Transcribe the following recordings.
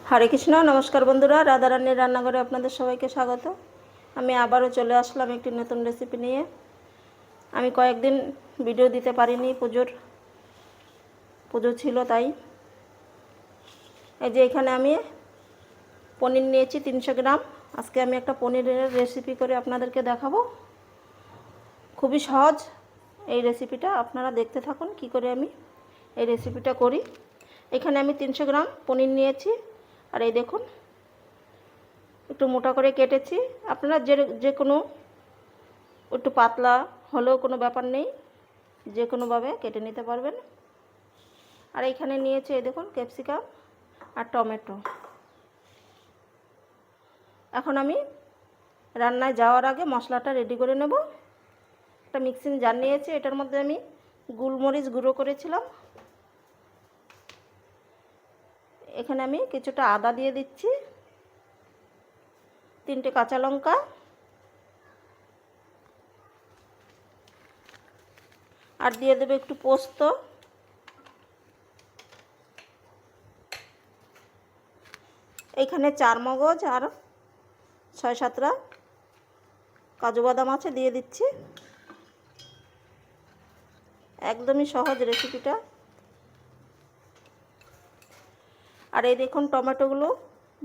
হরে কৃষ্ণ। নমস্কার বন্ধুরা, রাধারানীর রান্নাঘরে আপনাদের সবাইকে স্বাগত। আমি আবারও চলে আসলাম একটি নতুন রেসিপি নিয়ে। আমি কয়েকদিন ভিডিও দিতে পারিনি, পুজো ছিল তাই। এই যে এখানে আমি পনির নিয়েছি 300 গ্রাম। আজকে আমি একটা পনিরের রেসিপি করে আপনাদেরকে দেখাবো। খুবই সহজ এই রেসিপিটা, আপনারা দেখতে থাকুন কি করে আমি এই রেসিপিটা করি। এখানে আমি 300 গ্রাম পনির নিয়েছি, আর এই দেখুন একটু মোটা করে কেটেছি। আপনারা যে কোনো একটু পাতলা হলেও কোনো ব্যাপার নেই, যে কোনোভাবে কেটে নিতে পারবেন। আর এইখানে নিয়েছি এই দেখুন ক্যাপসিকাম আর টমেটো। এখন আমি রান্নায় যাওয়ার আগে মশলাটা রেডি করে নেব। একটা মিক্সিং জার নিয়েছি, এটার মধ্যে আমি গোলমরিচ গুঁড়ো করেছিলাম। এখানে আমি কিছুটা আদা দিয়ে দিচ্ছি, 3টে কাঁচা লঙ্কা, আর দিয়ে দেবে একটু পোস্ত, এইখানে 4 মগজ আর 6-7টা কাজু বাদাম আছে, দিয়ে দিচ্ছি। একদমই সহজ রেসিপিটা। আর এই দেখুন টমেটোগুলো,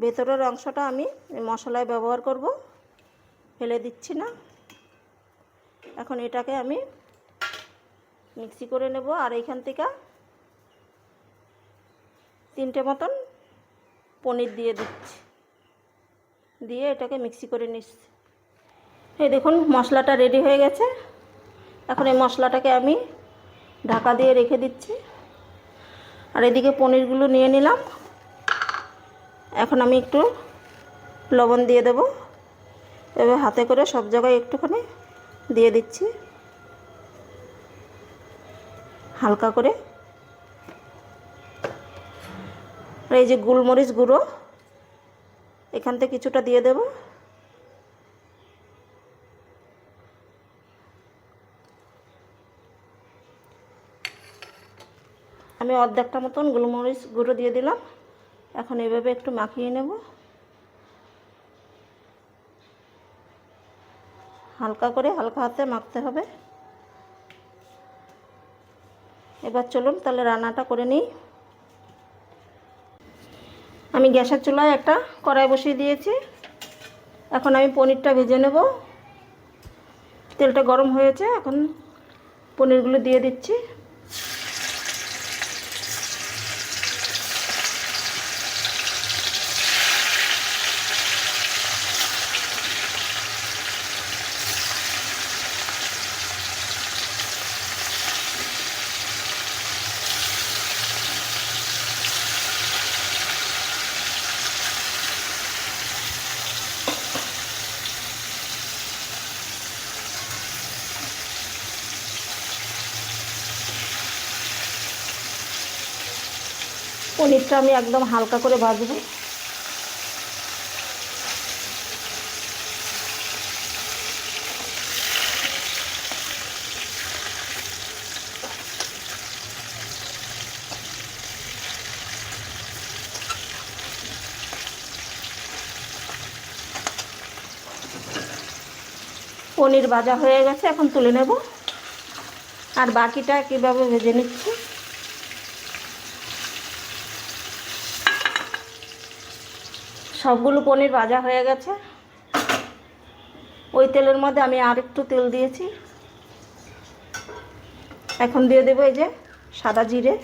ভেতরের অংশটা আমি মশলায় ব্যবহার করব, ফেলে দিচ্ছি না। এখন এটাকে আমি মিক্সি করে নেব। আর এইখান থেকে 3টে মতন পনির দিয়ে দিচ্ছি, দিয়ে এটাকে মিক্সি করে নিচ্ছি। এই দেখুন মশলাটা রেডি হয়ে গেছে। এখন এই মশলাটাকে আমি ঢাকা দিয়ে রেখে দিচ্ছি। আর এদিকে পনিরগুলো নিয়ে নিলাম। এখন আমি একটু লবণ দিয়ে দেব, এবার হাতে করে সব জায়গায় একটুখানি দিয়ে দিচ্ছি হালকা করে। আর এই যে গোলমরিচ গুঁড়ো, এখান থেকে কিছুটা দিয়ে দেব। আমি অর্ধেকটা মতন গোলমরিচ গুঁড়ো দিয়ে দিলাম। এখন এভাবে একটু মাখিয়ে নেব, হালকা করে, হালকা হাতে মাখতে হবে। এবার চলুন তাহলে রান্নাটা করে নিই। আমি গ্যাসের চুলায় একটা কড়াই বসিয়ে দিয়েছি। এখন আমি পনিরটা ভেজে নেব। তেলটা গরম হয়েছে, এখন পনিরগুলো দিয়ে দিচ্ছি। পনিরটা আমি একদম হালকা করে ভাজবো। পনির ভাজা হয়ে গেছে, এখন তুলে নেব। আর বাকিটা কীভাবে ভেজে নিচ্ছি। সবগুলো পনির ভাজা হয়ে গেছে। ওই তেলের মধ্যে আমি আর একটু তেল দিয়েছি। এখন দিয়ে দেবো এই যে সাদা জিরে,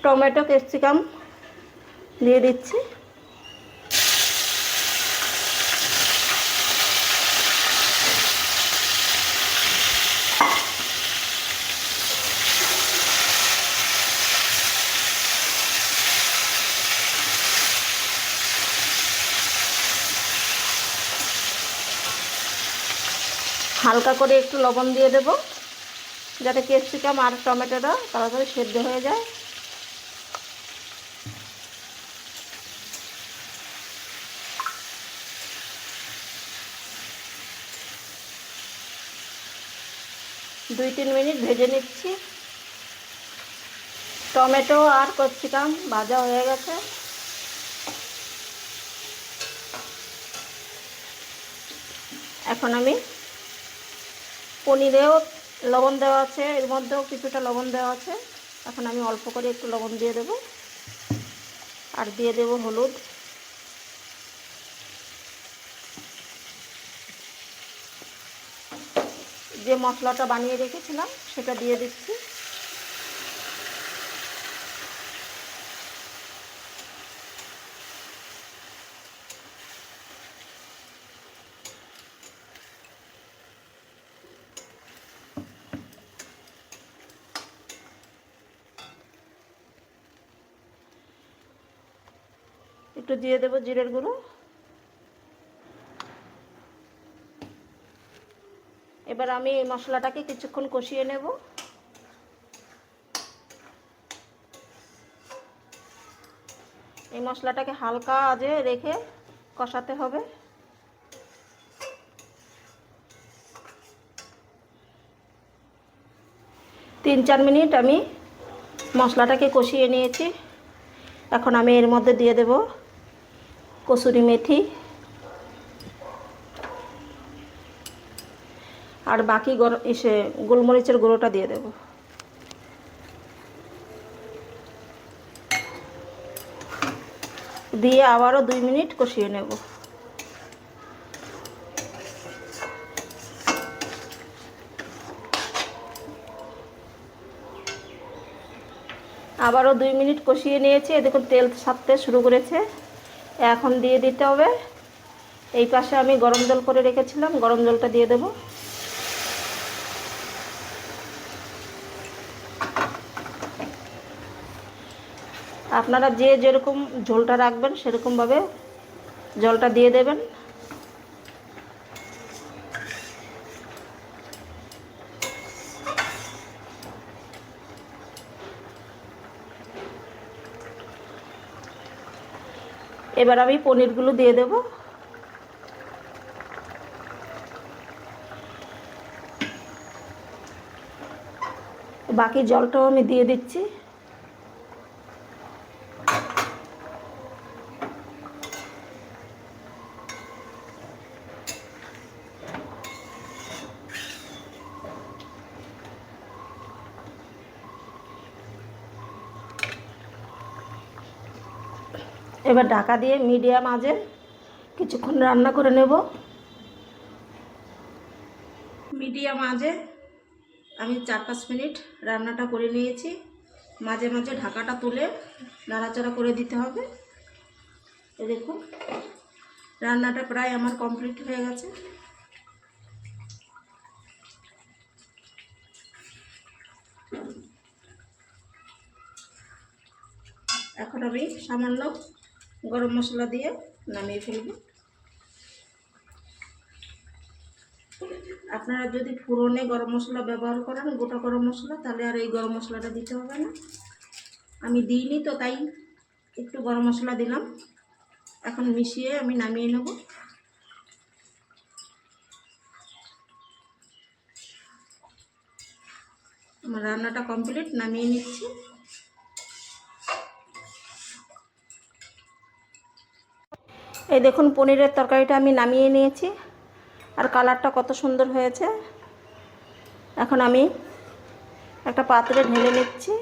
টমেটো, ক্যাপসিকাম দিয়ে দিচ্ছি। হালকা করে একটু লবণ দিয়ে দেব, যাতে ক্যাপসিকাম আর টমেটোটা তাড়াতাড়ি সেদ্ধ হয়ে যায়। 2-3 মিনিট ভেজে নিচ্ছি। টমেটো আর ক্যাপসিকাম ভাজা হয়ে গেছে। এখন আমি পনিরেও লবণ দেওয়া আছে, এর মধ্যেও কিছুটা লবণ দেওয়া আছে। এখন আমি অল্প করে একটু লবণ দিয়ে দেব, আর দিয়ে দেব হলুদ। যে মশলাটা বানিয়ে রেখেছিলাম সেটা দিয়ে দিচ্ছি। একটু দিয়ে দেব জিরের গুঁড়ো। এবার আমি এই মশলাটাকে কিছুক্ষণ কষিয়ে নেব। এই মশলাটাকে হালকা আঁচে রেখে কষাতে হবে। তিন চার মিনিট আমি মশলাটাকে কষিয়ে নিয়েছি। এখন আমি এর মধ্যে দিয়ে দেব কসুরি মেথি আর বাকি গোলমরিচের গুঁড়োটা দিয়ে দেব। দিয়ে আবারও 2 মিনিট কষিয়ে নেব। আবারও 2 মিনিট কষিয়ে নিয়েছি। দেখুন তেল ছাড়তে শুরু করেছে। এখন দিয়ে দিতে হবে, এই পাশে আমি গরম জল করে রেখেছিলাম, গরম জলটা দিয়ে দেব। আপনারা যে যেরকম ঝোলটা রাখবেন সেরকমভাবে জলটা দিয়ে দেবেন। এবার আমি পনিরগুলো দিয়ে দেব। বাকি জলটাও আমি দিয়ে দিচ্ছি। এবার ঢাকা দিয়ে মিডিয়াম আঁচে কিছুক্ষণ রান্না করে নেব। মিডিয়াম আঁচে আমি 4-5 মিনিট রান্নাটা করে নিয়েছি। মাঝে মাঝে ঢাকাটা তুলে নাড়াচাড়া করে দিতে হবে। এই দেখুন রান্নাটা প্রায় আমার কমপ্লিট হয়ে গেছে। এখন আমি সামান্য গরম মশলা দিয়ে নামিয়ে ফেলব। আপনারা যদি ফোড়নে গরম মশলা ব্যবহার করেন, গোটা গরম মশলা, তাহলে আর এই গরম মশলাটা দিতে হবে না। আমি দিইনি তো তাই একটু গরম মশলা দিলাম। এখন মিশিয়ে আমি নামিয়ে নেব। আমার রান্নাটা কমপ্লিট, নামিয়ে নিচ্ছি। এই দেখুন পনিরের তরকারিটা আমি নামিয়ে নিয়েছি, আর কালারটা কত সুন্দর হয়েছে। এখন আমি একটা পাত্রে ঢেলে নিচ্ছি।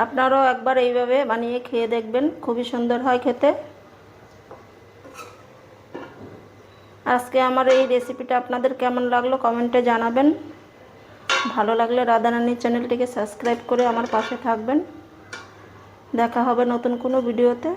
আপনারাও একবার এইভাবে বানিয়ে খেয়ে দেখবেন, খুবই সুন্দর হয় খেতে। আজকে আমার এই রেসিপিটা আপনাদের কেমন লাগলো কমেন্টে জানাবেন। ভালো লাগলে রাধারানী চ্যানেলটিকে সাবস্ক্রাইব করে আমার পাশে থাকবেন। দেখা হবে নতুন কোনো ভিডিওতে।